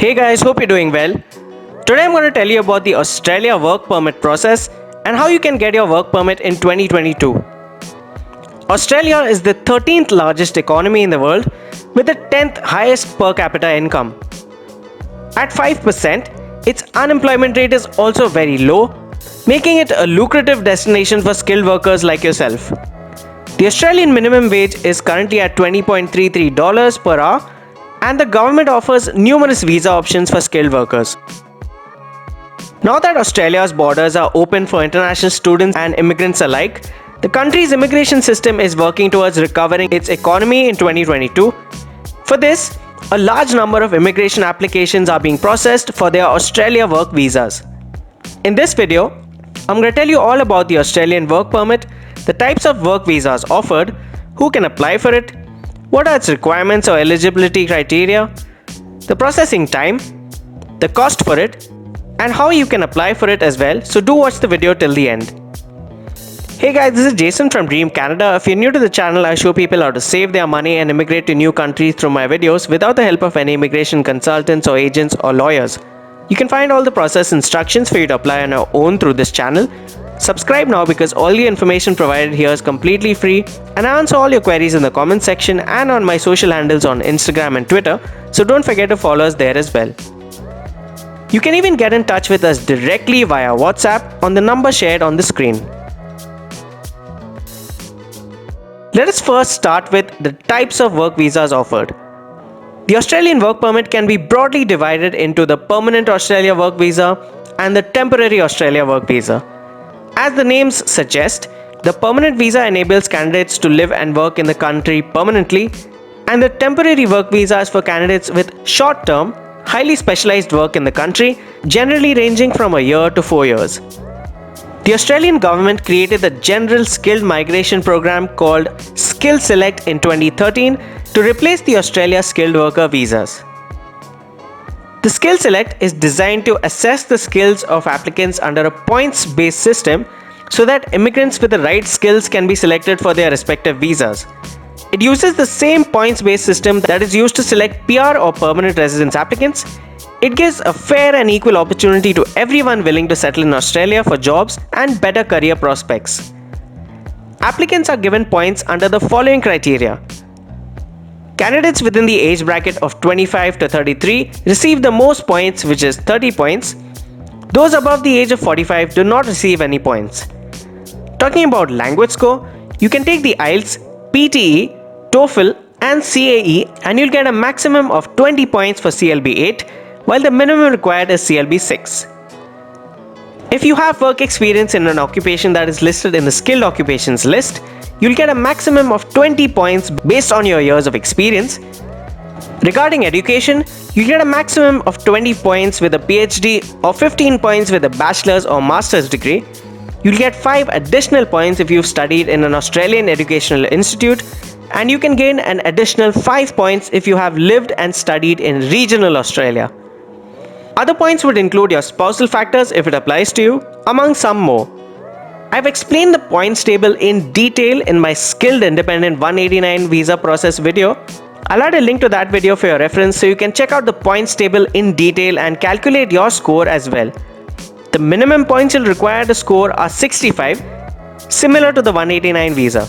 Hey guys, hope you're doing well. Today I'm going to tell you about the Australia work permit process and how you can get your work permit in 2022. Australia is the 13th largest economy in the world with the 10th highest per capita income. At 5%, its unemployment rate is also very low, making it a lucrative destination for skilled workers like yourself. The Australian minimum wage is currently at $20.33 per hour, and the government offers numerous visa options for skilled workers. Now that Australia's borders are open for international students and immigrants alike, the country's immigration system is working towards recovering its economy in 2022. For this, a large number of immigration applications are being processed for their Australia work visas. In this video, I'm going to tell you all about the Australian work permit, the types of work visas offered, who can apply for it, what are its requirements or eligibility criteria, the processing time, the cost for it, and how you can apply for it as well, so do watch the video till the end. Hey guys, this is Jason from Dream Canada. If you're new to the channel, I show people how to save their money and immigrate to new countries through my videos without the help of any immigration consultants or agents or lawyers. You can find all the process instructions for you to apply on your own through this channel. Subscribe now because all the information provided here is completely free, and I answer all your queries in the comment section and on my social handles on Instagram and Twitter, so don't forget to follow us there as well. You can even get in touch with us directly via WhatsApp on the number shared on the screen. Let us first start with the types of work visas offered. The Australian work permit can be broadly divided into the permanent Australia work visa and the temporary Australia work visa. As the names suggest, the permanent visa enables candidates to live and work in the country permanently, and the temporary work visa is for candidates with short-term, highly specialized work in the country, generally ranging from a year to 4 years. The Australian government created the General Skilled Migration Program called Skill Select in 2013 to replace the Australia Skilled Worker visas. The Skill Select is designed to assess the skills of applicants under a points-based system so that immigrants with the right skills can be selected for their respective visas. It uses the same points-based system that is used to select PR or permanent residence applicants. It gives a fair and equal opportunity to everyone willing to settle in Australia for jobs and better career prospects. Applicants are given points under the following criteria. Candidates within the age bracket of 25 to 33 receive the most points, which is 30 points. Those above the age of 45 do not receive any points. Talking about language score, you can take the IELTS, PTE, TOEFL and CAE and you'll get a maximum of 20 points for CLB 8, while the minimum required is CLB 6. If you have work experience in an occupation that is listed in the skilled occupations list, you'll get a maximum of 20 points based on your years of experience. Regarding education, you get a maximum of 20 points with a PhD or 15 points with a bachelor's or master's degree. You'll get 5 additional points if you've studied in an Australian educational institute, and you can gain an additional 5 points if you have lived and studied in regional Australia. Other points would include your spousal factors if it applies to you, among some more. I've explained the points table in detail in my Skilled Independent 189 visa process video. I'll add a link to that video for your reference so you can check out the points table in detail and calculate your score as well. The minimum points you'll require to score are 65, similar to the 189 visa.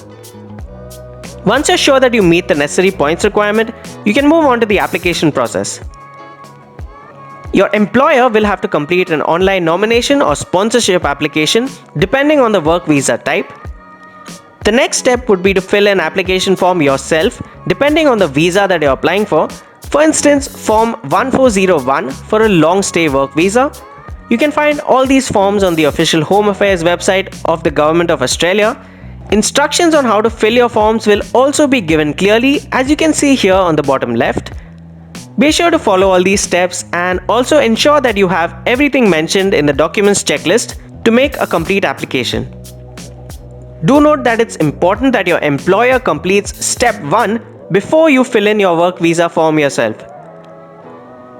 Once you're sure that you meet the necessary points requirement, you can move on to the application process. Your employer will have to complete an online nomination or sponsorship application depending on the work visa type. The next step would be to fill an application form yourself depending on the visa that you're applying for. For instance, form 1401 for a long stay work visa. You can find all these forms on the official Home Affairs website of the Government of Australia. Instructions on how to fill your forms will also be given clearly, as you can see here on the bottom left. Be sure to follow all these steps and also ensure that you have everything mentioned in the documents checklist to make a complete application. Do note that it's important that your employer completes step 1 before you fill in your work visa form yourself.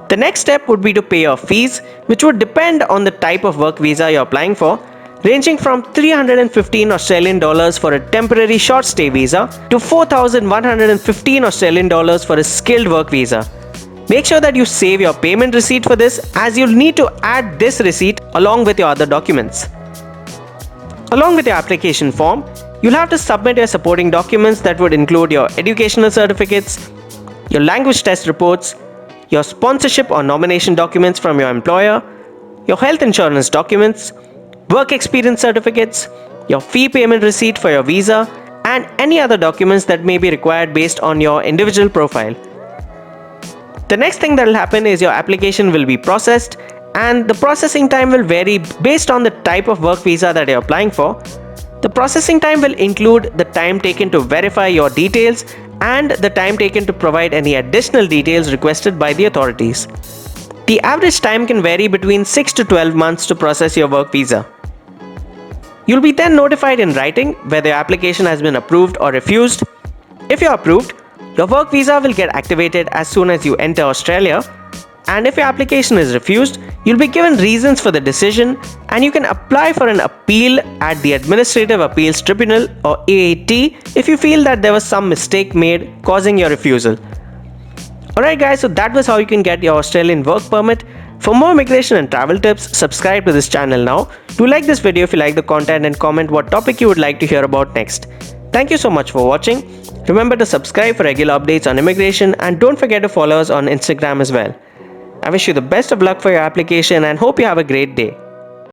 The next step would be to pay your fees, which would depend on the type of work visa you're applying for, ranging from 315 Australian dollars for a temporary short stay visa to 4,115 Australian dollars for a skilled work visa. Make sure that you save your payment receipt for this, as you'll need to add this receipt along with your other documents. Along with your application form, you'll have to submit your supporting documents that would include your educational certificates, your language test reports, your sponsorship or nomination documents from your employer, your health insurance documents, work experience certificates, your fee payment receipt for your visa, and any other documents that may be required based on your individual profile. The next thing that will happen is your application will be processed, and the processing time will vary based on the type of work visa that you're applying for. The processing time will include the time taken to verify your details and the time taken to provide any additional details requested by the authorities. The average time can vary between 6 to 12 months to process your work visa. You'll be then notified in writing whether your application has been approved or refused. If you're approved, your work visa will get activated as soon as you enter Australia, and if your application is refused, you'll be given reasons for the decision, and you can apply for an appeal at the Administrative Appeals Tribunal or AAT if you feel that there was some mistake made causing your refusal. Alright guys, so that was how you can get your Australian work permit. For more immigration and travel tips, subscribe to this channel now. Do like this video if you like the content and comment what topic you would like to hear about next. Thank you so much for watching. Remember to subscribe for regular updates on immigration, and don't forget to follow us on Instagram as well. I wish you the best of luck for your application and hope you have a great day.